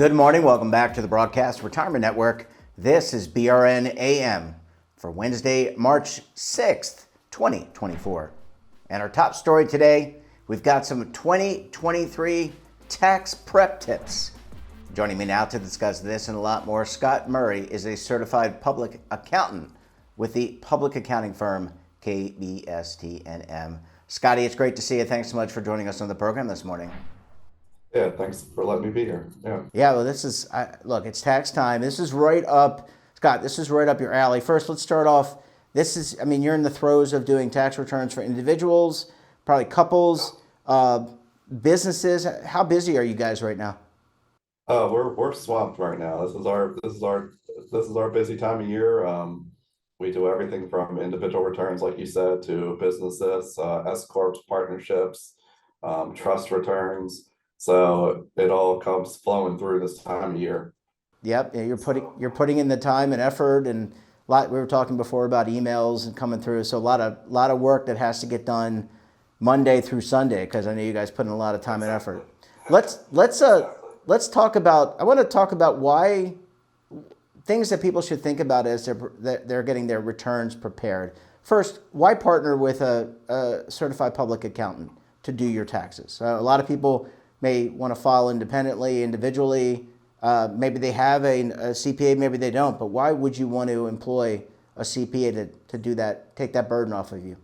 Good morning. Welcome back to the Broadcast Retirement Network. This is BRN AM for Wednesday, March 6th, 2024. And our top story today, we've got some 2023 tax prep tips. Joining me now to discuss this and a lot more, Scott Murray is a certified public accountant with the public accounting firm KBST&M. Scotty, it's great to see you. Thanks so much for joining us on the program this morning. Yeah, thanks for letting me be here. Yeah, well, this is, look, it's tax time. This is right up, Scott, this is right up your alley. First, let's start off. You're in the throes of doing tax returns for individuals, probably couples, businesses. How busy are you guys right now? We're swamped right now. This is our busy time of year. We do everything from individual returns, like you said, to businesses, S corps, partnerships, trust returns. So it all comes flowing through this time of year. Yep, yeah, you're putting in the time and effort, and we were talking before about emails and coming through. So a lot of work that has to get done Monday through Sunday, because I know you guys put in a lot of time and effort. Let's talk about. I want to talk about why things that people should think about as they're getting their returns prepared. First, why partner with a certified public accountant to do your taxes? A lot of people may want to file independently, individually. Maybe they have a CPA, maybe they don't. But why would you want to employ a CPA to do that, take that burden off of you?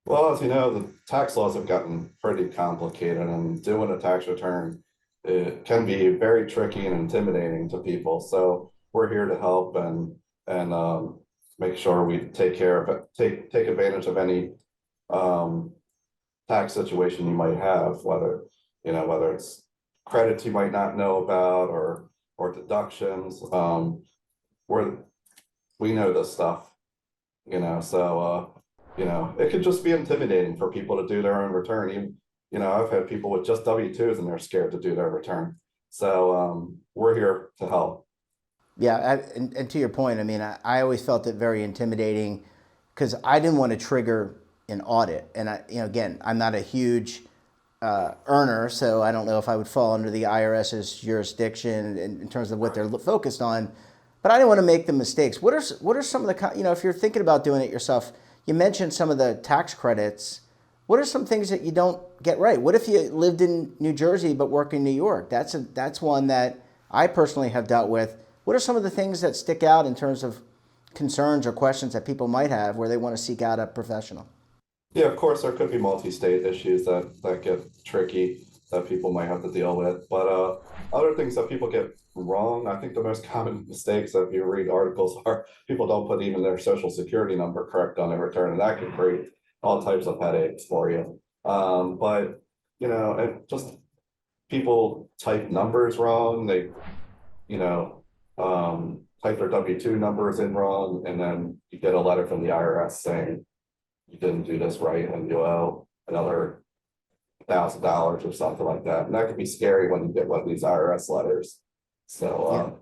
Well, as you know, the tax laws have gotten pretty complicated, and doing a tax return, it can be very tricky and intimidating to people. So we're here to help and make sure we take care of it, take advantage of any tax situation you might have, whether it's credits you might not know about or deductions. We know this stuff, so it could just be intimidating for people to do their own return. Even, I've had people with just W-2s and they're scared to do their return. So we're here to help. Yeah, and to your point, I always felt it very intimidating because I didn't want to trigger an audit. And again, I'm not a huge earner, so I don't know if I would fall under the IRS's jurisdiction in terms of what they're focused on. But I didn't want to make the mistakes. What are some of the, if you're thinking about doing it yourself, you mentioned some of the tax credits. What are some things that you don't get right? What if you lived in New Jersey but work in New York? That's one that I personally have dealt with. What are some of the things that stick out in terms of concerns or questions that people might have where they want to seek out a professional? Yeah, of course, there could be multi-state issues that get tricky that people might have to deal with. But other things that people get wrong, I think the most common mistakes that if you read articles are people don't put even their social security number correct on their return, and that can create all types of headaches for you. But and just people type numbers wrong. They type their W-2 numbers in wrong, and then you get a letter from the IRS saying you didn't do this right and you owe another $1,000 or something like that. And that can be scary when you get one of these IRS letters. So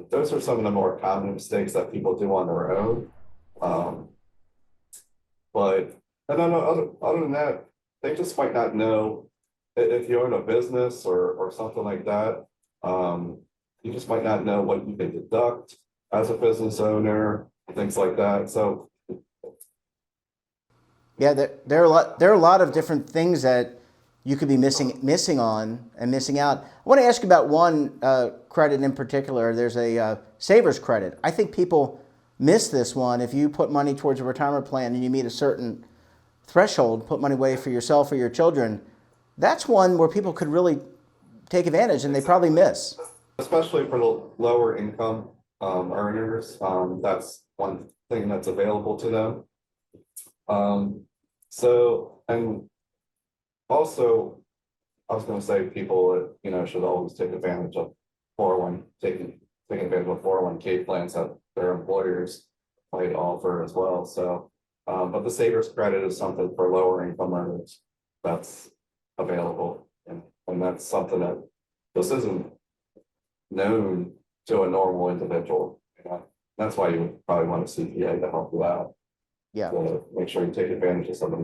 those are some of the more common mistakes that people do on their own. But I don't know, other than that, they just might not know if you own a business or something like that. You just might not know what you can deduct as a business owner, things like that. So yeah, there are a lot of different things that you could be missing on and missing out. I want to ask you about one credit in particular. There's a savers credit. I think people miss this one. If you put money towards a retirement plan and you meet a certain threshold, put money away for yourself or your children, that's one where people could really take advantage, and they probably miss. Especially for the lower income earners, that's one thing that's available to them. And also, I was going to say people, should always take advantage of taking advantage of 401k plans that their employers might offer as well. So, but the savers credit is something for lower income earners that's available, and that's something that this isn't known to a normal individual. That's why you would probably want a CPA to help you out. Yeah. To make sure you take advantage of some of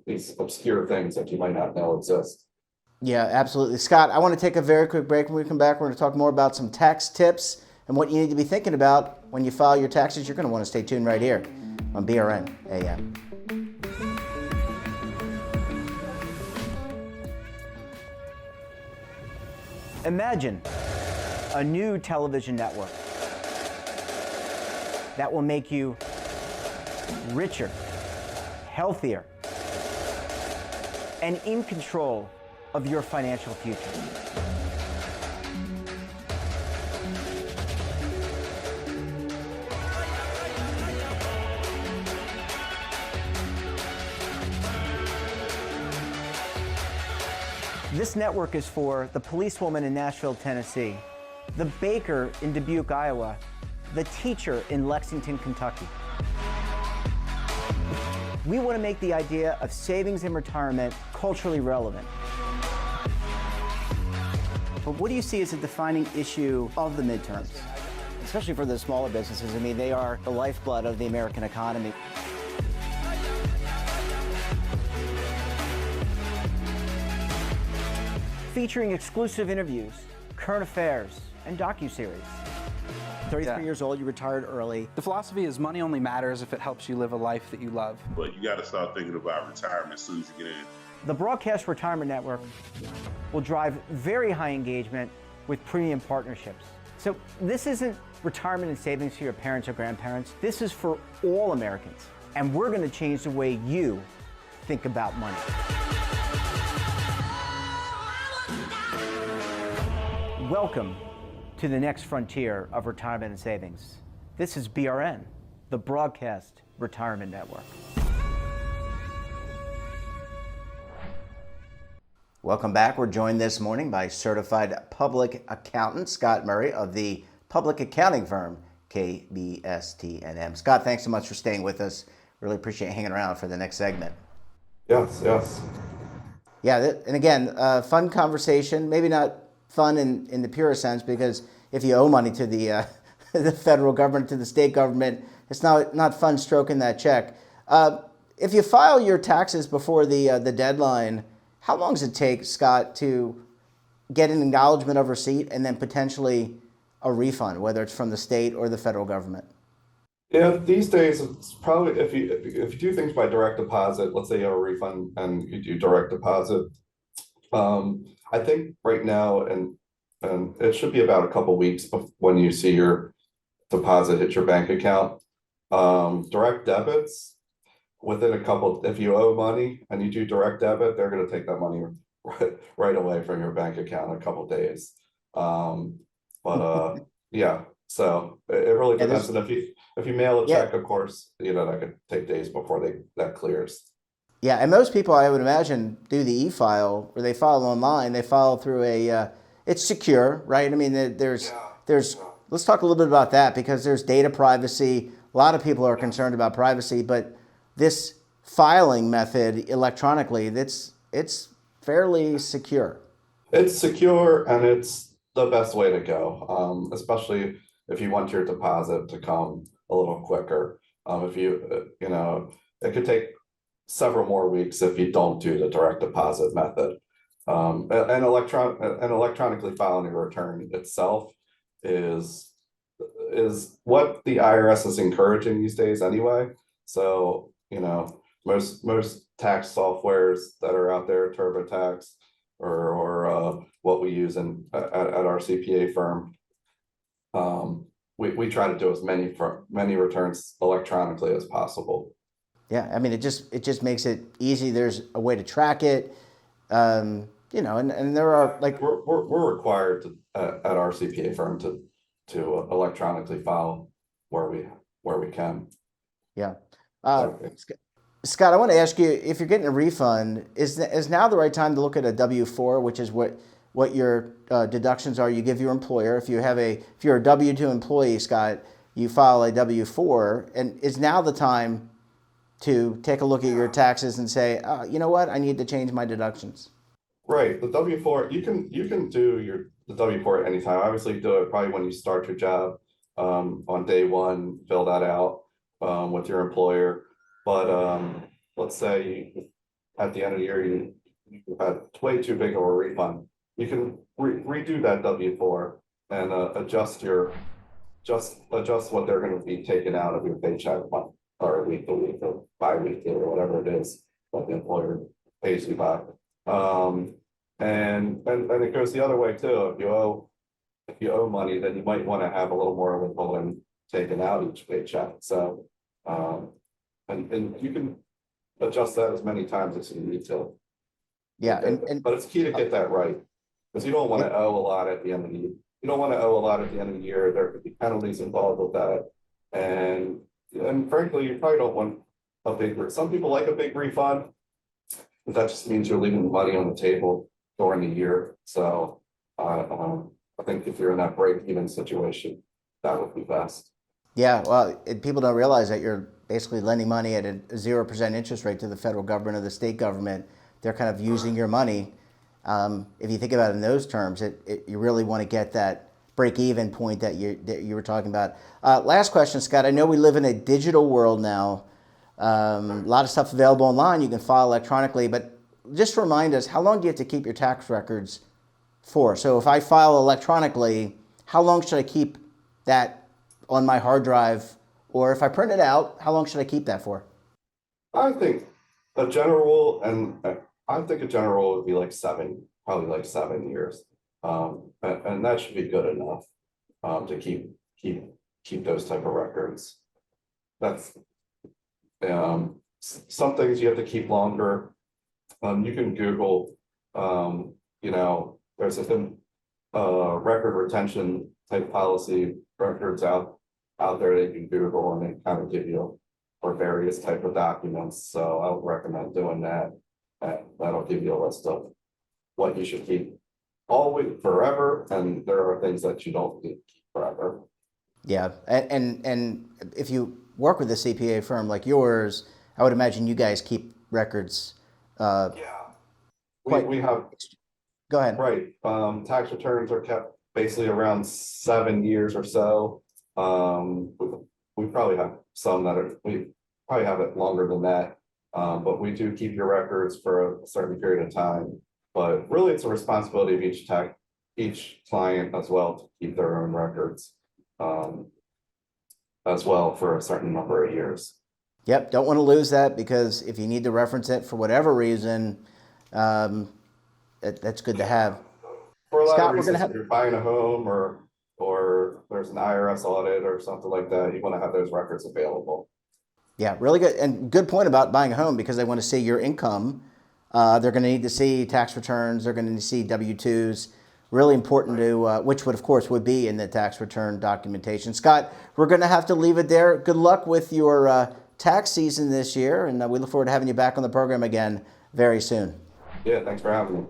these obscure things that you might not know exist. Yeah, absolutely. Scott, I want to take a very quick break. When we come back, we're going to talk more about some tax tips and what you need to be thinking about when you file your taxes. You're going to want to stay tuned right here on BRN AM. Imagine a new television network that will make you richer, healthier, and in control of your financial future. This network is for the policewoman in Nashville, Tennessee, the baker in Dubuque, Iowa, the teacher in Lexington, Kentucky. We want to make the idea of savings and retirement culturally relevant. But what do you see as a defining issue of the midterms? Especially for the smaller businesses. I mean, they are the lifeblood of the American economy. Featuring exclusive interviews, current affairs, and docuseries. 33 years old, you retired early. The philosophy is money only matters if it helps you live a life that you love. But you got to start thinking about retirement as soon as you get in. The Broadcast Retirement Network will drive very high engagement with premium partnerships. So this isn't retirement and savings for your parents or grandparents. This is for all Americans. And we're going to change the way you think about money. Welcome to the next frontier of retirement and savings. This is BRN, the Broadcast Retirement Network. Welcome back. We're joined this morning by certified public accountant Scott Murray of the public accounting firm KBST&M. Scott, thanks so much for staying with us. Really appreciate hanging around for the next segment. Yes, yes. Yeah, and again, fun conversation. Maybe not fun in the purest sense, because if you owe money to the the federal government, to the state government, it's not fun stroking that check. If you file your taxes before the deadline, how long does it take, Scott, to get an acknowledgement of receipt and then potentially a refund, whether it's from the state or the federal government? Yeah, these days it's probably if you do things by direct deposit, let's say you have a refund and you do direct deposit. I think right now, and it should be about a couple weeks when you see your deposit hit your bank account. Direct debits, within a couple, if you owe money and you do direct debit, they're going to take that money right away from your bank account in a couple days. Yeah, so it really depends. And if you mail a check, of course, that could take days before that clears. Yeah, and most people, I would imagine, do the e-file, where they file online. They file through it's secure, right? I mean, there's. Let's talk a little bit about that, because there's data privacy. A lot of people are concerned about privacy, but this filing method electronically, it's fairly secure. It's secure, and it's the best way to go, especially if you want your deposit to come a little quicker. If it could take several more weeks if you don't do the direct deposit method. And electronically filing your return itself is what the IRS is encouraging these days anyway. So, most tax softwares that are out there, TurboTax or what we use at our CPA firm, we try to do as many returns electronically as possible. Yeah, I mean, it just makes it easy. There's a way to track it, and there are we're required to at our CPA firm to electronically file where we can. Yeah, Scott, I want to ask you, if you're getting a refund, is now the right time to look at a W-4, which is what your deductions are you give your employer. If you're a W-2 employee, Scott, you file a W-4, and is now the time to take a look at your taxes and say, you know what, I need to change my deductions? Right, the W-4, you can do the W-4 at any time. Obviously, do it probably when you start your job, on day one, fill that out with your employer. But let's say at the end of the year, you had way too big of a refund, you can redo that W-4 and adjust what they're going to be taken out of your paycheck month or weekly or bi-weekly or whatever it is that the employer pays you back. And it goes the other way too. If you owe money, then you might want to have a little more withholding taken out each paycheck. So and you can adjust that as many times as you need to. Yeah, But it's key to get that right, because you don't want to owe a lot at the end of the year. You don't want to owe a lot at the end of the year. There could be penalties involved with that. And frankly, you probably don't want a big, some people like a big refund, but that just means you're leaving the money on the table during the year. So I think if you're in that break-even situation, that would be best. Yeah, well, people don't realize that you're basically lending money at a 0% interest rate to the federal government or the state government. They're kind of using your money. If you think about it in those terms, you really want to get that break-even point that you were talking about. Last question, Scott. I know we live in a digital world now. A lot of stuff available online. You can file electronically, but just remind us, how long do you have to keep your tax records for? So if I file electronically, how long should I keep that on my hard drive? Or if I print it out, how long should I keep that for? I think a general would be like probably like 7 years. And that should be good enough to keep those type of records. That's some things you have to keep longer. You can Google, there's a record retention type policy records out there that you can Google, and they kind of give you for various type of documents. So I would recommend doing that. That'll give you a list of what you should keep always forever, and there are things that you don't need to keep forever. Yeah, and if you work with a CPA firm like yours, I would imagine you guys keep records. Yeah, we have. Go ahead. Right, tax returns are kept basically around 7 years or so. We probably have some we probably have it longer than that. But we do keep your records for a certain period of time. But really, it's a responsibility of each client as well to keep their own records as well for a certain number of years. Yep, don't want to lose that, because if you need to reference it for whatever reason, that's good to have. For a lot Scott, of reasons, if you're buying a home or there's an IRS audit or something like that, you want to have those records available. Yeah, really good. And good point about buying a home, because they want to see your income. They're going to need to see tax returns. They're going to need to see W-2s. Really important to, which would, of course, would be in the tax return documentation. Scott, we're going to have to leave it there. Good luck with your tax season this year, and we look forward to having you back on the program again very soon. Yeah, thanks for having me.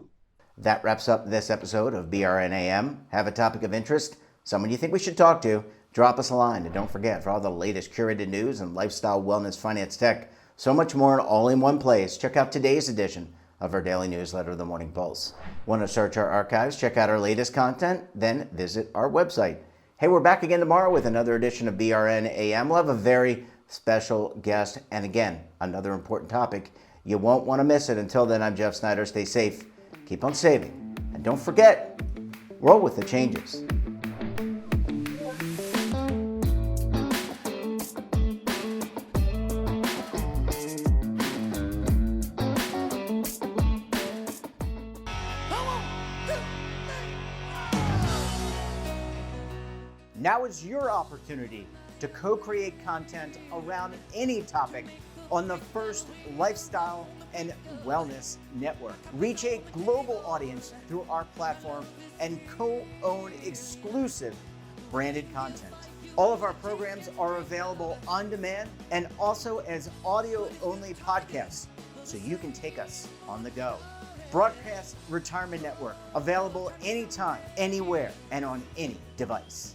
That wraps up this episode of BRN-AM. Have a topic of interest, someone you think we should talk to, drop us a line. And don't forget, for all the latest curated news and lifestyle, wellness, finance, tech, so much more all in one place, check out today's edition of our daily newsletter, The Morning Pulse. Want to search our archives, check out our latest content, then visit our website. Hey, we're back again tomorrow with another edition of BRN-AM. We'll have a very special guest, and again, another important topic. You won't want to miss it. Until then, I'm Jeff Snyder. Stay safe, keep on saving, and don't forget, roll with the changes. Now is your opportunity to co-create content around any topic on the first lifestyle and wellness network. Reach a global audience through our platform and co-own exclusive branded content. All of our programs are available on demand and also as audio-only podcasts, so you can take us on the go. Broadcast Retirement Network, available anytime, anywhere, and on any device.